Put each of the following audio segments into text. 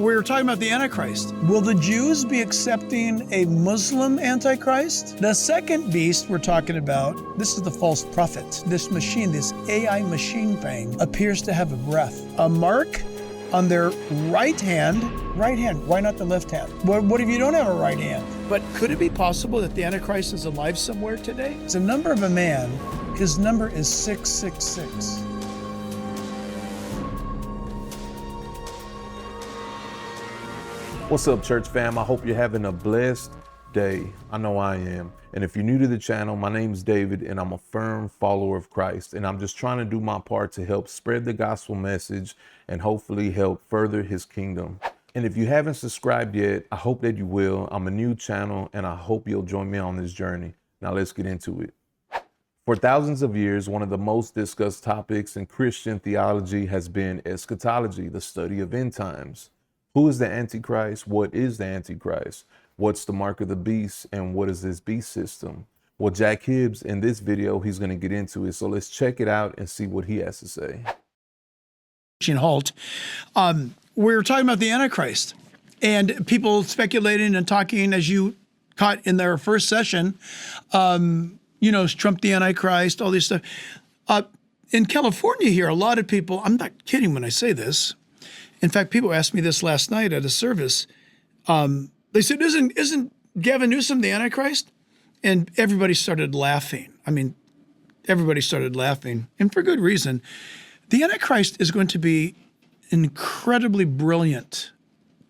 we're talking about the Antichrist. Will the Jews be accepting a Muslim Antichrist? The second beast we're talking about, this is the false prophet. This machine, this AI machine thing, appears to have a breath. A mark on their right hand, why not the left hand? What if you don't have a right hand? But could it be possible that the Antichrist is alive somewhere today? It's a number of a man. His number is 666. What's up, church fam? I hope you're having a blessed day. I know I am. And if you're new to the channel, my name's David and I'm a firm follower of Christ. And I'm just trying to do my part to help spread the gospel message and hopefully help further his kingdom. And if you haven't subscribed yet, I hope that you will. I'm a new channel and I hope you'll join me on this journey. Now let's get into it. For thousands of years, one of the most discussed topics in Christian theology has been eschatology, the study of end times. Who is the Antichrist? What is the Antichrist? What's the mark of the beast? And what is this beast system? Well, Jack Hibbs, in this video, he's going to get into it. So let's check it out and see what he has to say. Halt. We're talking about the Antichrist and people speculating and talking, as you caught in their first session, is Trump the Antichrist, all this stuff. In California here, a lot of people, I'm not kidding when I say this. In fact, people asked me this last night at a service. They said, isn't Gavin Newsom the Antichrist? And everybody started laughing. I mean, everybody started laughing, and for good reason. The Antichrist is going to be an incredibly brilliant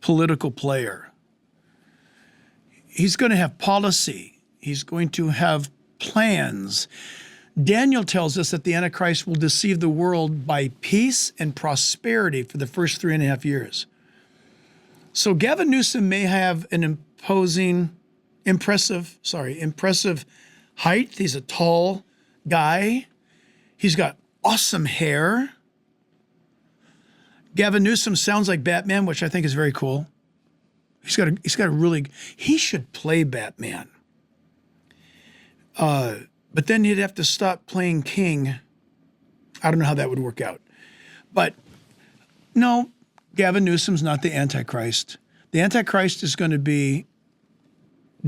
political player. He's going to have policy. He's going to have plans. Daniel tells us that the Antichrist will deceive the world by peace and prosperity for the first 3.5 years. So Gavin Newsom may have an impressive height. He's a tall guy. He's got awesome hair. Gavin Newsom sounds like Batman, which I think is very cool. He should play Batman. But then he'd have to stop playing King. I don't know how that would work out. But no, Gavin Newsom's not the Antichrist. The Antichrist is going to be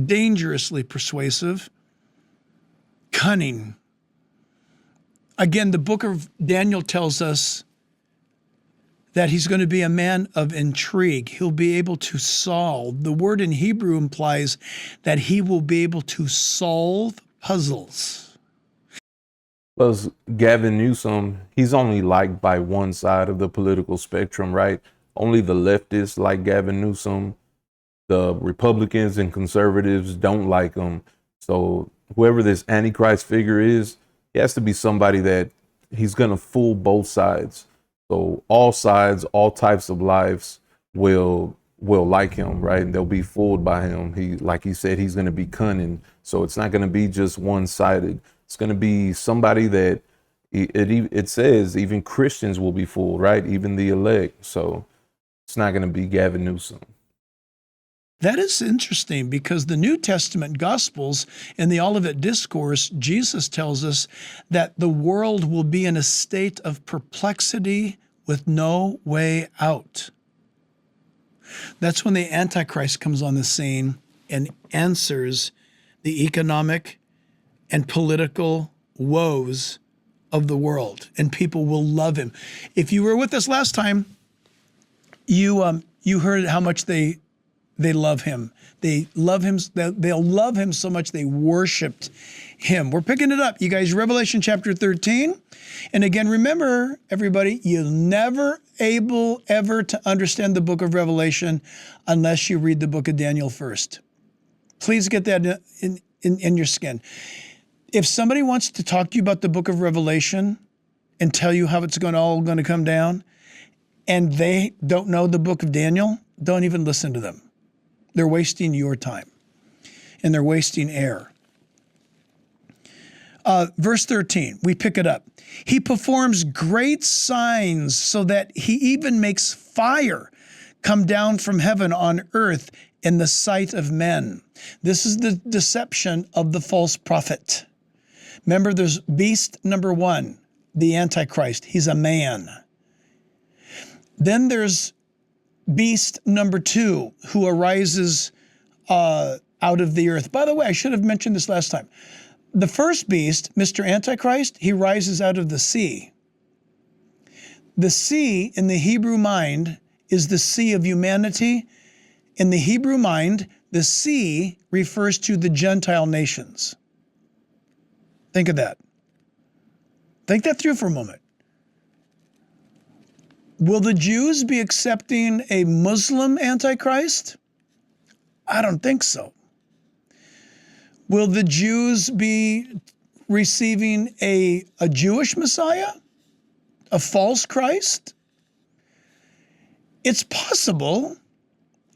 dangerously persuasive, cunning. Again, the book of Daniel tells us that he's going to be a man of intrigue. He'll be able to solve. The word in Hebrew implies that he will be able to solve puzzles. Plus, Gavin Newsom, he's only liked by one side of the political spectrum, right? Only the leftists like Gavin Newsom. The Republicans and conservatives don't like him. So whoever this Antichrist figure is, he has to be somebody that he's going to fool both sides. So all sides, all types of lives will like him, right? And they'll be fooled by him. Like he said, he's going to be cunning. So it's not going to be just one-sided. It's going to be somebody that it says even Christians will be fooled, right? Even the elect. So it's not going to be Gavin Newsom. That is interesting because the New Testament Gospels in the Olivet Discourse, Jesus tells us that the world will be in a state of perplexity with no way out. That's when the Antichrist comes on the scene and answers the economic and political woes of the world, and people will love him. If you were with us last time, you heard how much they love him. They love him. They'll love him so much they worshiped him. We're picking it up, you guys. Revelation chapter 13. And again, remember, everybody, you'll never ever to understand the book of Revelation unless you read the book of Daniel first. Please get that in your skin. If somebody wants to talk to you about the book of Revelation and tell you how it's all going to come down, and they don't know the book of Daniel, don't even listen to them. They're wasting your time, and they're wasting air. Verse 13, we pick it up. He performs great signs so that he even makes fire come down from heaven on earth in the sight of men. This is the deception of the false prophet. Remember, there's beast number one, the Antichrist. He's a man. Then there's beast number 2 who arises out of the earth. By the way, I should have mentioned this last time. The first beast, Mr. Antichrist, he rises out of the sea. The sea in the Hebrew mind is the sea of humanity. In the Hebrew mind, the sea refers to the Gentile nations. Think of that. Think that through for a moment. Will the Jews be accepting a Muslim Antichrist? I don't think so. Will the Jews be receiving a Jewish Messiah? A false Christ? It's possible,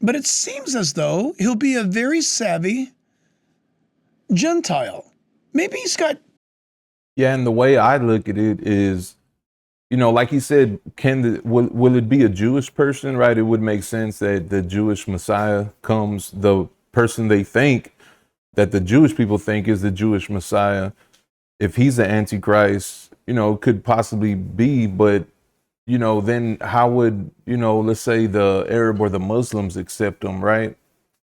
but it seems as though he'll be a very savvy Gentile. Maybe he's got... Yeah, and the way I look at it is, like he said, will it be a Jewish person, right? It would make sense that the Jewish Messiah comes, the person they think that the Jewish people think is the Jewish Messiah. If he's the Antichrist, could possibly be, but, then how would, let's say the Arab or the Muslims accept him, right?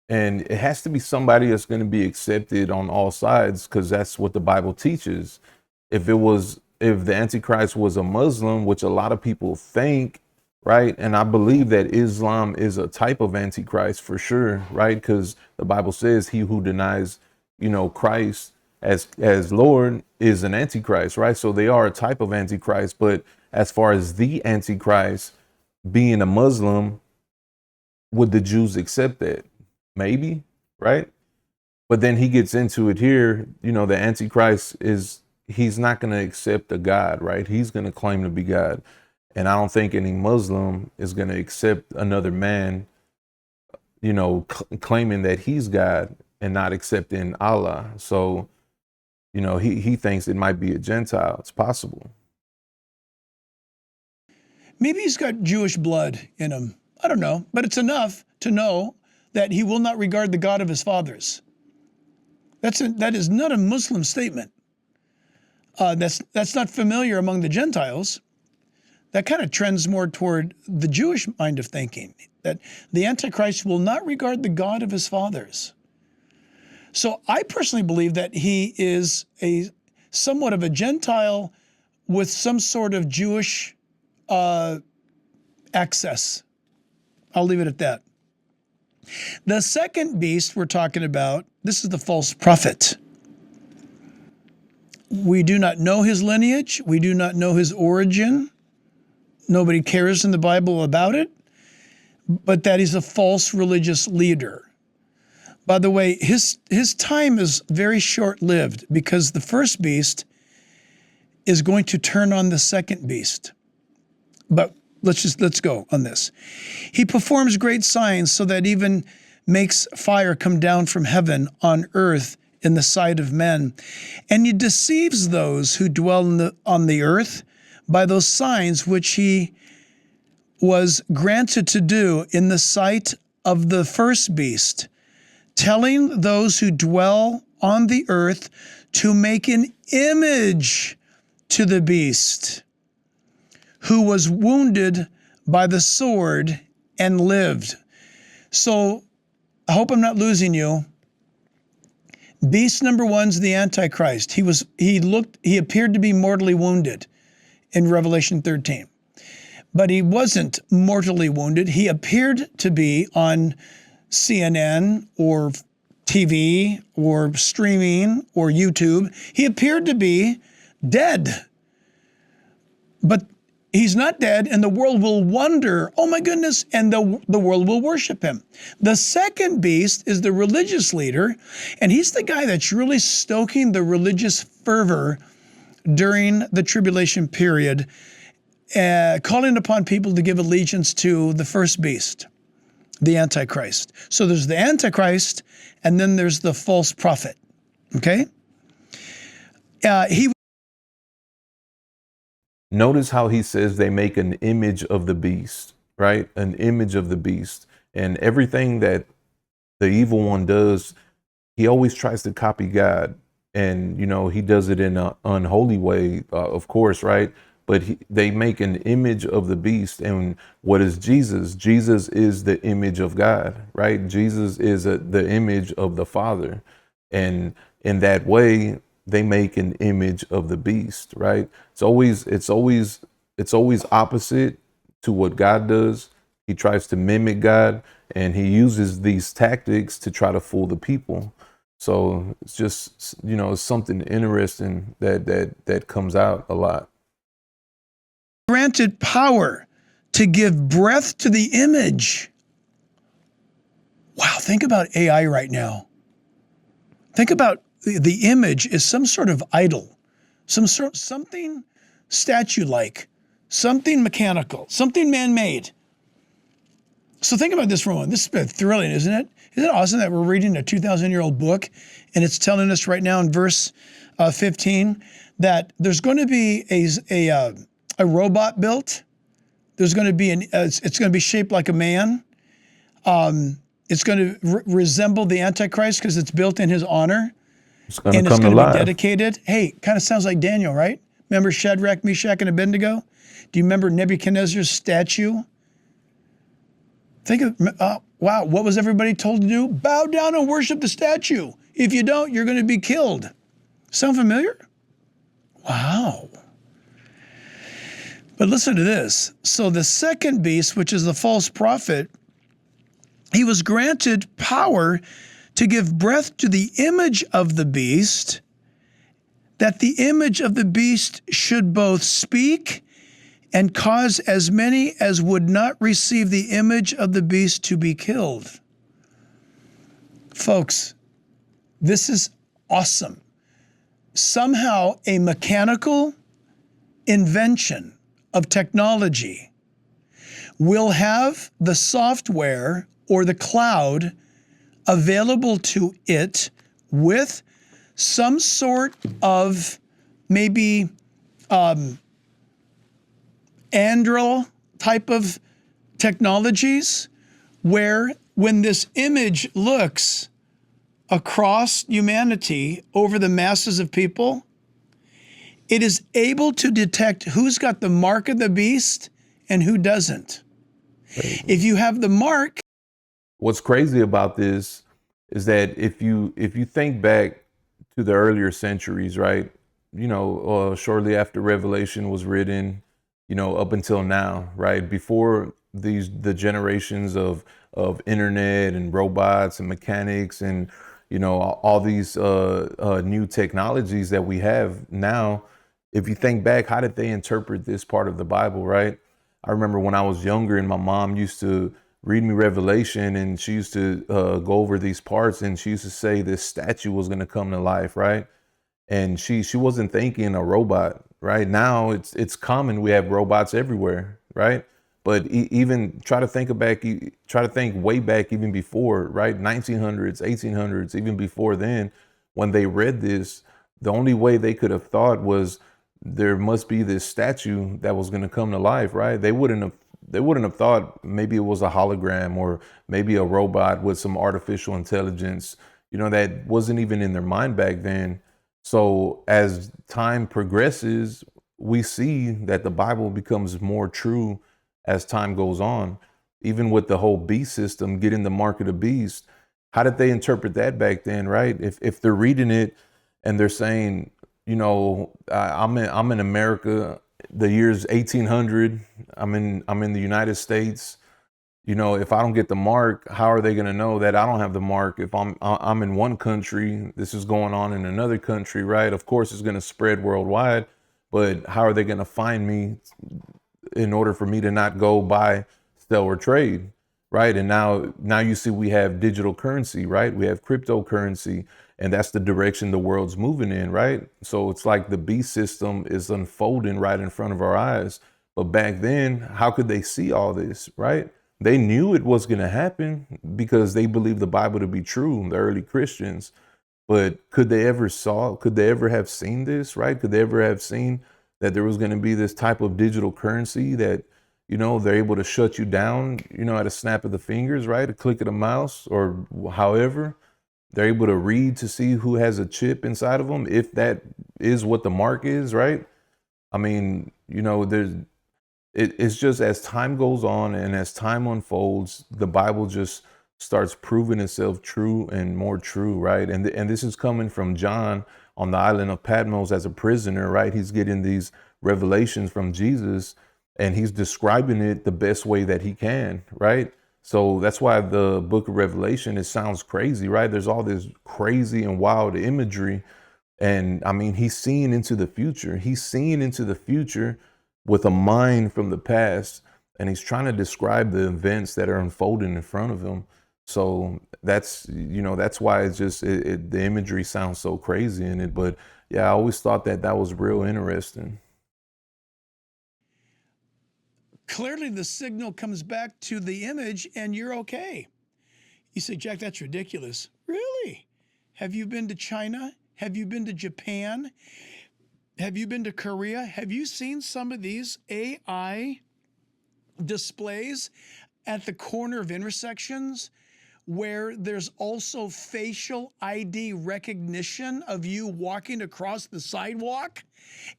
And it has to be somebody that's going to be accepted on all sides, because that's what the Bible teaches. If the Antichrist was a Muslim, which a lot of people think, right? And I believe that Islam is a type of Antichrist for sure, right? Because the Bible says he who denies, Christ as Lord is an Antichrist, right? So they are a type of Antichrist. But as far as the Antichrist being a Muslim, would the Jews accept that? Maybe, right? But then he gets into it here, the Antichrist he's not going to accept a God, right? He's going to claim to be God. And I don't think any Muslim is going to accept another man, claiming that he's God and not accepting Allah. So, he thinks it might be a Gentile. It's possible. Maybe he's got Jewish blood in him. I don't know, but it's enough to know that he will not regard the God of his fathers. That is not a Muslim statement. That's not familiar among the Gentiles. That kind of trends more toward the Jewish mind of thinking, that the Antichrist will not regard the God of his fathers. So I personally believe that he is somewhat of a Gentile with some sort of Jewish access. I'll leave it at that. The second beast we're talking about, this is the false prophet. We do not know his lineage. We do not know his origin. Nobody cares in the Bible about it, but that he's a false religious leader. By the way, his time is very short-lived, because the first beast is going to turn on the second beast. But let's go on this. He performs great signs, so that even makes fire come down from heaven on earth in the sight of men. And he deceives those who dwell on the earth by those signs which he was granted to do in the sight of the first beast, telling those who dwell on the earth to make an image to the beast, who was wounded by the sword and lived. So I hope I'm not losing you. Beast number 1's the Antichrist. He appeared to be mortally wounded in Revelation 13. But he wasn't mortally wounded. He appeared to be on CNN or TV or streaming or YouTube. He appeared to be dead. But he's not dead, and the world will wonder, oh my goodness, and the world will worship him. The second beast is the religious leader, and he's the guy that's really stoking the religious fervor during the tribulation period, calling upon people to give allegiance to the first beast, the Antichrist. So there's the Antichrist, and then there's the false prophet, okay? Notice how he says they make an image of the beast, right? An image of the beast. And everything that the evil one does, he always tries to copy God. And, he does it in an unholy way, of course, right? but they make an image of the beast. And what is Jesus? Jesus is the image of God, right? Jesus is the image of the Father. And in that way, they make an image of the beast, right? It's always opposite to what God does. He tries to mimic God, and he uses these tactics to try to fool the people. So it's just, it's something interesting that comes out a lot. Granted power to give breath to the image. Wow, think about AI right now. Think about the image is some sort of idol, something statue-like, something mechanical, something man-made. So think about this for a moment. This is thrilling, isn't it? Isn't it awesome that we're reading a 2,000-year-old book, and it's telling us right now in verse 15 that there's going to be a robot built. There's going to be it's going to be shaped like a man. It's going to resemble the Antichrist because it's built in his honor, It's going to and it's come to going to be life. dedicated. Hey, kind of sounds like Daniel, right? Remember Shadrach, Meshach, and Abednego? Do you remember Nebuchadnezzar's statue? Think of, wow, what was everybody told to do? Bow down and worship the statue. If you don't, you're going to be killed. Sound familiar? Wow. But listen to this. So the second beast, which is the false prophet, he was granted power to give breath to the image of the beast, that the image of the beast should both speak and cause as many as would not receive the image of the beast to be killed. Folks, this is awesome. Somehow a mechanical invention of technology will have the software or the cloud available to it with some sort of maybe Android type of technologies where when this image looks across humanity over the masses of people, it is able to detect who's got the mark of the beast and who doesn't. If you have the mark. What's crazy about this is that if you think back to the earlier centuries, right? Shortly after Revelation was written, up until now, right? Before the generations of internet and robots and mechanics and all these new technologies that we have now. If you think back, how did they interpret this part of the Bible, right? I remember when I was younger and my mom used to read me Revelation, and she used to go over these parts, and she used to say this statue was going to come to life, right? And she wasn't thinking a robot. Right now, it's common. We have robots everywhere, right? But even try to think way back, even before, right? 1900s, 1800s, even before then, when they read this, the only way they could have thought was there must be this statue that was going to come to life, right? They wouldn't have thought maybe it was a hologram or maybe a robot with some artificial intelligence. That wasn't even in their mind back then. So as time progresses, we see that the Bible becomes more true as time goes on. Even with the whole beast system, getting the mark of the beast, how did they interpret that back then, right? If they're reading it and they're saying, I'm in America, the year's 1800, I'm in the United States. If I don't get the mark, how are they going to know that I don't have the mark? If I'm in one country, this is going on in another country, right? Of course, it's going to spread worldwide, but how are they going to find me in order for me to not go buy, sell, or trade, right? And now you see we have digital currency, right? We have cryptocurrency, and that's the direction the world's moving in, right? So it's like the beast system is unfolding right in front of our eyes. But back then, how could they see all this, right? They knew it was going to happen because they believed the Bible to be true, the early Christians. But could they ever have seen this, right? Could they ever have seen that there was going to be this type of digital currency that, they're able to shut you down, at a snap of the fingers, right? A click of the mouse, or however. They're able to read to see who has a chip inside of them, if that is what the mark is, right? I mean, You know, it's just as time goes on and as time unfolds, the Bible just starts proving itself true and more true, right? And this is coming from John on the island of Patmos as a prisoner, right? He's getting these revelations from Jesus and he's describing it the best way that he can, right? So that's why the book of Revelation, it sounds crazy, right? There's all this crazy and wild imagery. And I mean, he's seeing into the future. He's seeing into the future with a mind from the past, and he's trying to describe the events that are unfolding in front of him. So that's, you know, that's why it's just the imagery sounds so crazy in it. But yeah, I always thought that that was real interesting. Clearly, the signal comes back to the image, and you're okay. You say, Jack, that's ridiculous. Really? Have you been to China? Have you been to Japan? Have you been to Korea? Have you seen some of these AI displays at the corner of intersections where there's also facial ID recognition of you walking across the sidewalk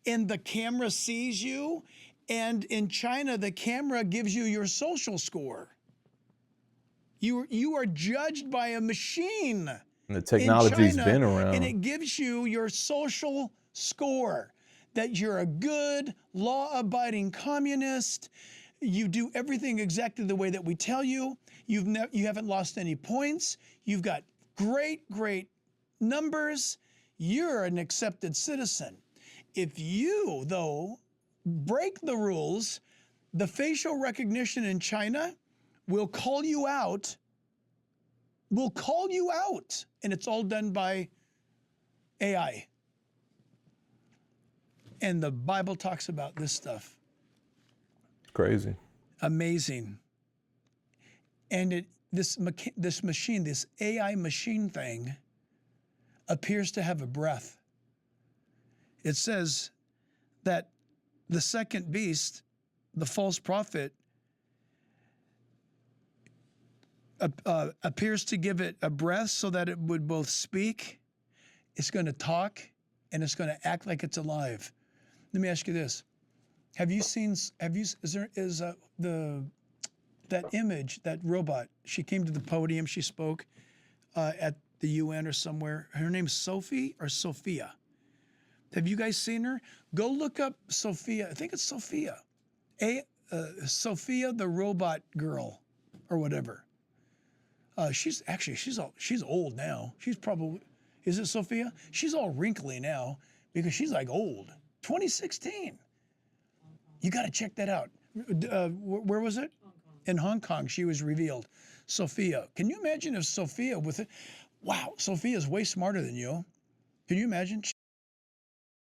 and the camera sees you? And in China, the camera gives you your social score. You are judged by a machine And the in technology's China, been and around. it gives you your social score that you're a good, law-abiding communist. You do everything exactly the way that we tell you. You haven't lost any points. You've got great numbers. You're an accepted citizen. If you, though, break the rules, the facial recognition in China will call you out, and it's all done by AI. And the Bible talks about this stuff. Crazy. Amazing. And this machine, this AI machine thing, appears to have a breath. It says that the second beast, the false prophet, appears to give it a breath so that it would both speak, it's going to talk, and it's going to act like it's alive. Let me ask you this: have you seen? That image, that robot? She came to the podium. She spoke at the UN or somewhere. Her name's Sophie or Sophia. Have you guys seen her? Go look up Sophia. I think it's Sophia. Sophia the robot girl, or whatever. She's old now. She's probably, is it Sophia? She's all wrinkly now because she's like old. 2016. You got to check that out. Where was it? In Hong Kong, she was revealed. Sophia. Can you imagine if Sophia with it? Wow, Sophia's way smarter than you. Can you imagine?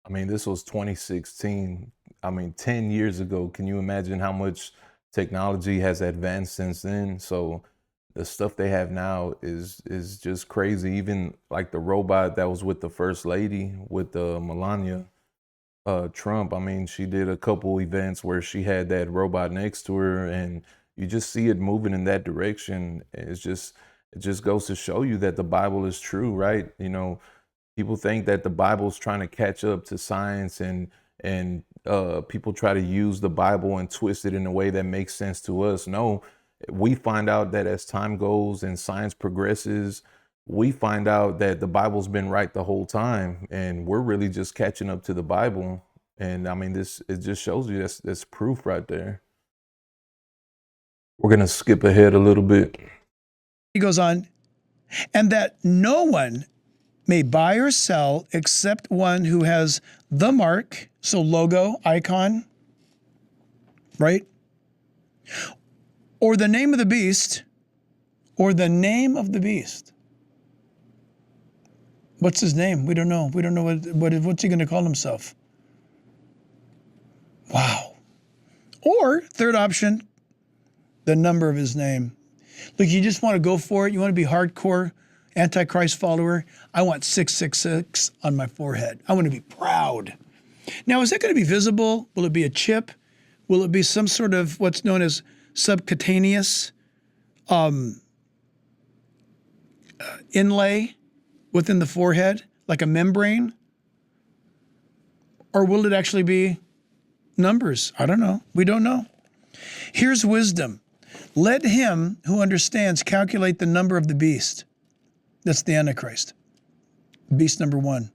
I mean, this was 2016. I mean, 10 years ago. Can you imagine how much technology has advanced since then? So the stuff they have now is just crazy. Even like the robot that was with the first lady, with Melania Trump. I mean, she did a couple events where she had that robot next to her, and you just see it moving in that direction. It just goes to show you that the Bible is true, right? You know, people think that the Bible's trying to catch up to science, and people try to use the Bible and twist it in a way that makes sense to us. No, we find out that as time goes and science progresses, we find out that the Bible's been right the whole time, and we're really just catching up to the Bible. And I mean, this, it just shows you that's proof right there. We're gonna skip ahead a little bit. He goes on, and that no one may buy or sell except one who has the mark, so logo, icon, right? Or the name of the beast, or the name of the beast. What's his name? We don't know. We don't know what's he going to call himself. Wow. Or third option, the number of his name. Look, you just want to go for it. You want to be hardcore Antichrist follower. I want 666 on my forehead. I want to be proud. Now, is that going to be visible? Will it be a chip? Will it be some sort of what's known as subcutaneous inlay within the forehead, like a membrane? Or will it actually be Numbers. I don't know. We don't know. Here's wisdom. Let him who understands calculate the number of the beast. That's the Antichrist. Beast number 1.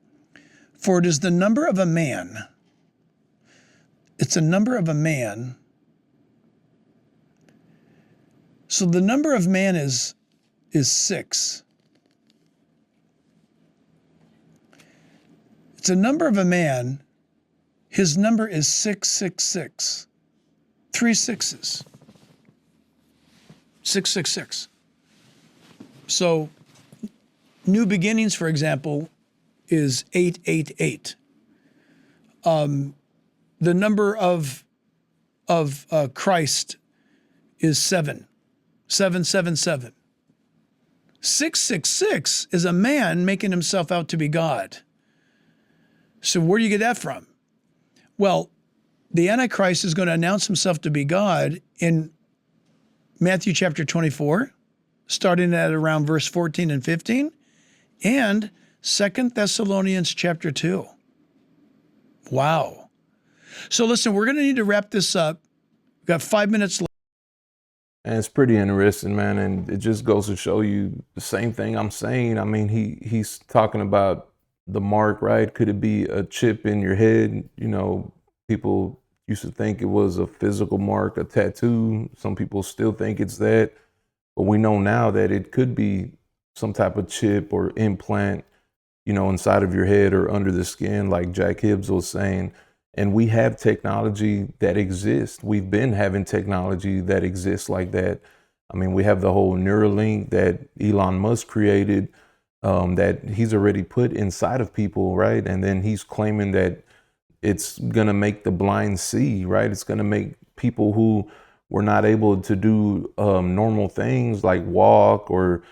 For it is the number of a man. It's a number of a man. So the number of man is 6. It's a number of a man. His number is 666. 3 sixes. 666. So New Beginnings, for example, is 888. The number of Christ is 7. 777. 666 is a man making himself out to be God. So where do you get that from? Well, the Antichrist is going to announce himself to be God in Matthew chapter 24, starting at around verse 14 and 15, and 2 Thessalonians chapter 2. Wow. So listen, we're going to need to wrap this up. We've got 5 minutes left. And it's pretty interesting, man. And it just goes to show you the same thing I'm saying. I mean, he's talking about the mark, right? Could it be a chip in your head? You know, people used to think it was a physical mark, a tattoo. Some people still think it's that. But we know now that it could be some type of chip or implant, you know, inside of your head or under the skin, like Jack Hibbs was saying. And we have technology that exists. We've been having technology that exists like that. I mean, we have the whole Neuralink that Elon Musk created, that he's already put inside of people, right? And then he's claiming that it's gonna make the blind see, right? It's gonna make people who were not able to do normal things like walk or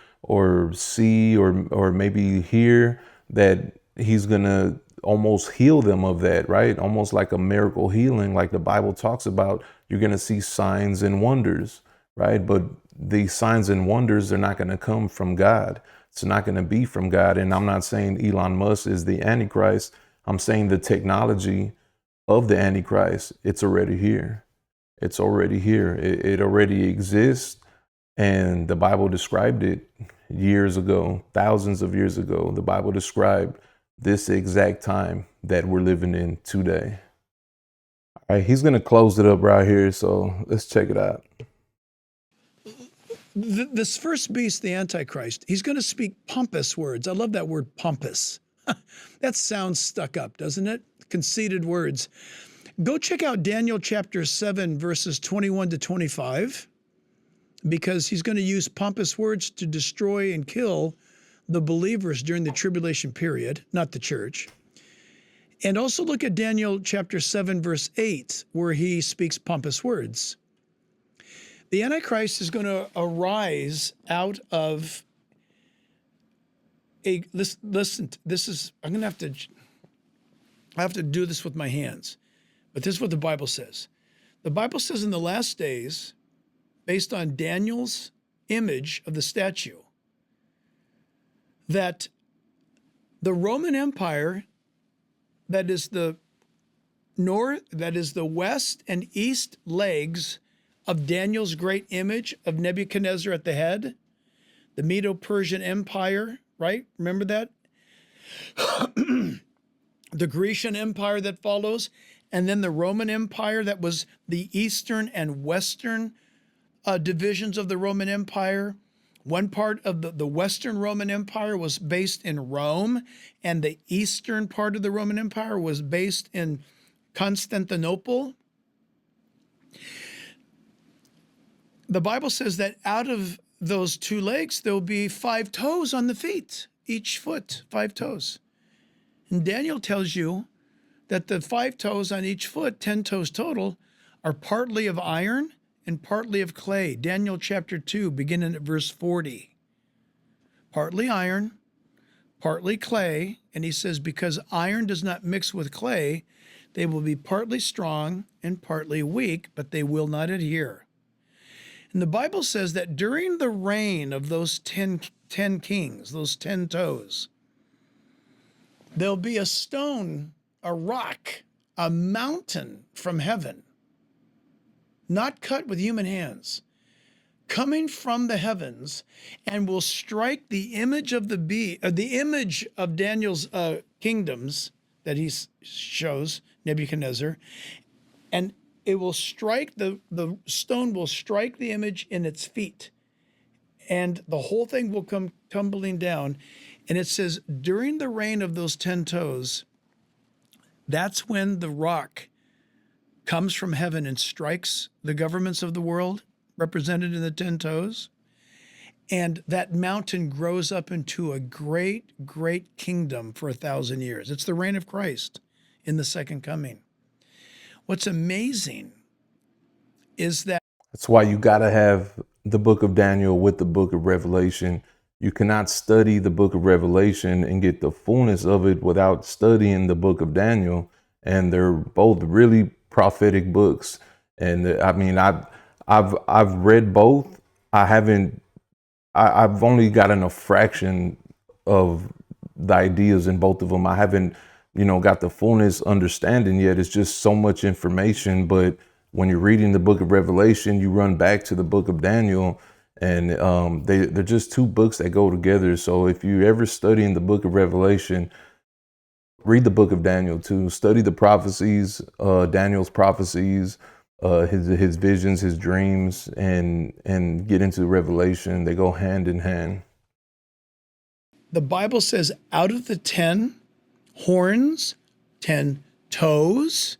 see or maybe hear, that he's gonna almost heal them of that, right? Almost like a miracle healing, like the Bible talks about. You're going to see signs and wonders, right? But these signs and wonders are not going to come from God. It's not going to be from God. And I'm not saying Elon Musk is the Antichrist. I'm saying the technology of the Antichrist, it's already here. It's already here. It already exists. And the Bible described it years ago, thousands of years ago. The Bible described this exact time that we're living in today. All right, he's going to close it up right here, so let's check it out. This first beast, the Antichrist, he's going to speak pompous words. I love that word, pompous. That sounds stuck up, doesn't it? Conceited words. Go check out Daniel chapter 7, verses 21 to 25, because he's going to use pompous words to destroy and kill the believers during the tribulation period, not the church. And also look at Daniel chapter 7, verse 8, where he speaks pompous words. The Antichrist is going to arise out of a, listen, this is, I'm going to have to do this with my hands, but this is what the Bible says. The Bible says in the last days, based on Daniel's image of the statue, that the Roman Empire, that is the west and east legs of Daniel's great image of Nebuchadnezzar at the head, the Medo-Persian Empire, right? Remember that? The Grecian Empire that follows, and then the Roman Empire that was the eastern and western divisions of the Roman Empire. One part of the Western Roman Empire was based in Rome, and the eastern part of the Roman Empire was based in Constantinople. The Bible says that out of those two legs, there'll be 5 toes on the feet, each foot, 5 toes. And Daniel tells you that the 5 toes on each foot, 10 toes total, are partly of iron and partly of clay. Daniel chapter 2, beginning at verse 40. Partly iron, partly clay. And he says, because iron does not mix with clay, they will be partly strong and partly weak, but they will not adhere. And the Bible says that during the reign of those 10 kings, those 10 toes, there'll be a stone, a rock a mountain from heaven, not cut with human hands, coming from the heavens, and will strike the image of the image of Daniel's kingdoms that he shows Nebuchadnezzar, and it will strike the stone will strike the image in its feet, and the whole thing will come tumbling down. And it says during the reign of those 10 toes, that's when the rock comes from heaven and strikes the governments of the world represented in the 10 toes. And that mountain grows up into a great, great kingdom for 1,000 years. It's the reign of Christ in the second coming. What's amazing is that That's why you got to have the book of Daniel with the book of Revelation. You cannot study the book of Revelation and get the fullness of it without studying the book of Daniel. And they're both really prophetic books. And I mean, I've read both. I've only gotten a fraction of the ideas in both of them. I haven't, got the fullness understanding yet. It's just so much information. But when you're reading the book of Revelation, you run back to the book of Daniel, and they're just two books that go together. So if you're ever studying the book of Revelation, read the book of Daniel too. Study the prophecies, Daniel's prophecies, his visions, his dreams, and get into Revelation. They go hand in hand. the Bible says out of the 10 horns, 10 toes,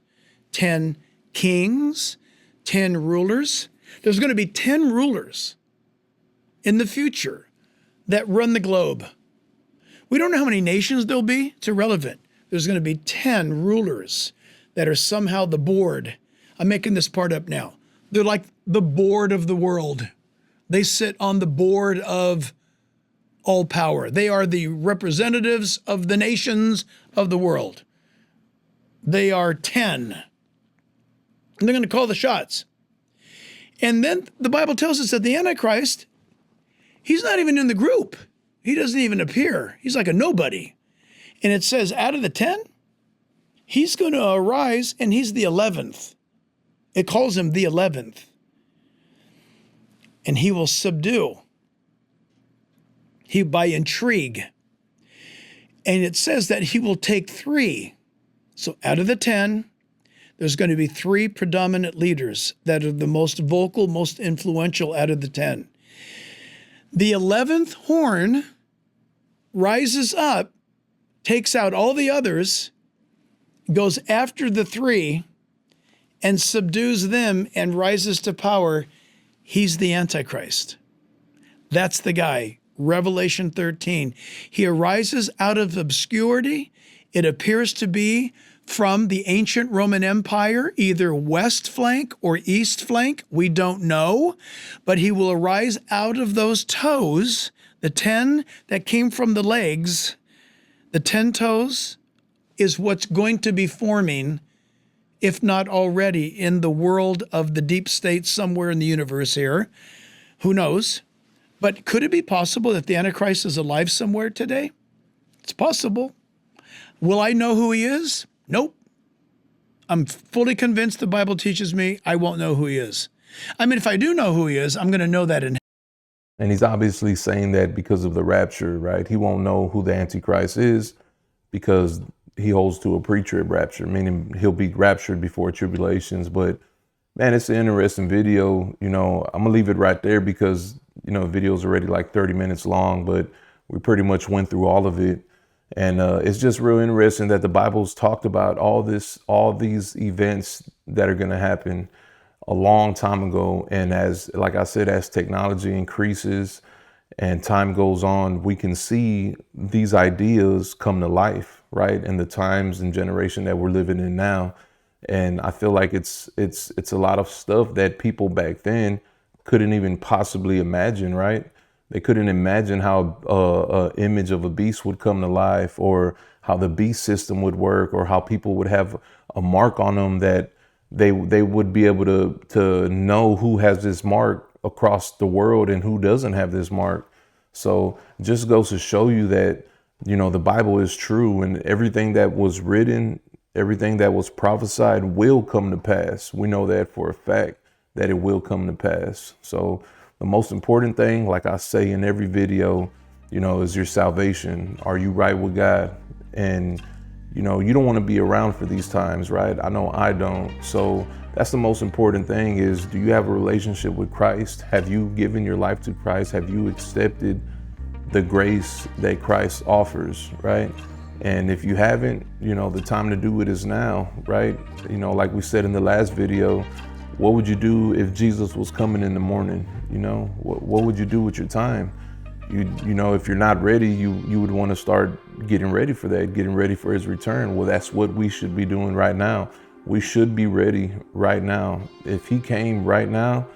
10 kings, 10 rulers, there's going to be 10 rulers in the future that run the globe. We don't know how many nations there'll be. It's irrelevant. There's going to be 10 rulers that are somehow the board. I'm making this part up now. They're like the board of the world. They sit on the board of all power. They are the representatives of the nations of the world. They are 10. And they're going to call the shots. And then the Bible tells us that the Antichrist, he's not even in the group. He doesn't even appear. He's like a nobody. And it says out of the 10, he's going to arise and he's the 11th. It calls him the 11th. And he will subdue. He by intrigue. And it says that he will take 3. So out of the 10, there's going to be 3 predominant leaders that are the most vocal, most influential out of the 10. The 11th horn rises up, takes out all the others, goes after the 3, and subdues them and rises to power. He's the Antichrist. That's the guy. Revelation 13. He arises out of obscurity. It appears to be from the ancient Roman Empire, either west flank or east flank. We don't know. But he will arise out of those toes, the 10 that came from the legs. The 10 toes is what's going to be forming, if not already, in the world of the deep state somewhere in the universe here. Who knows? But could it be possible that the Antichrist is alive somewhere today? It's possible. Will I know who he is? Nope. I'm fully convinced the Bible teaches me I won't know who he is. I mean, if I do know who he is, I'm going to know that in. And he's obviously saying that because of the rapture, right? He won't know who the Antichrist is because he holds to a pre-trib rapture, meaning he'll be raptured before tribulations. But man, it's an interesting video. I'm gonna leave it right there because, the video's already like 30 minutes long, but we pretty much went through all of it. And it's just real interesting that the Bible's talked about all these events that are gonna happen a long time ago. And like I said, as technology increases and time goes on, we can see these ideas come to life, right? In the times and generation that we're living in now. And I feel like it's a lot of stuff that people back then couldn't even possibly imagine, right? They couldn't imagine how an image of a beast would come to life, or how the beast system would work, or how people would have a mark on them that they would be able to know who has this mark across the world and who doesn't have this mark. So just goes to show you that, the Bible is true, and everything that was written, Everything that was prophesied will come to pass. We know that for a fact, that it will come to pass. So the most important thing, like I say in every video, is your salvation. Are you right with God? And you don't want to be around for these times, right? I know I don't. So that's the most important thing is, do you have a relationship with Christ? Have you given your life to Christ? Have you accepted the grace that Christ offers, right? And if you haven't, the time to do it is now, right? Like we said in the last video, what would you do if Jesus was coming in the morning? What would you do with your time? If you're not ready, you would want to start getting ready for that, getting ready for his return. Well, that's what we should be doing right now. We should be ready right now. If he came right now,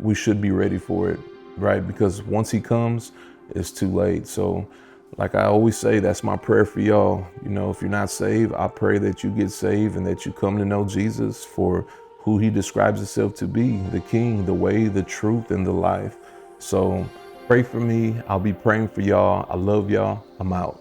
we should be ready for it, right? Because once he comes, it's too late. So like I always say, that's my prayer for y'all. If you're not saved, I pray that you get saved and that you come to know Jesus for who he describes himself to be, the King, the way, the truth, and the life. So pray for me. I'll be praying for y'all. I love y'all. I'm out.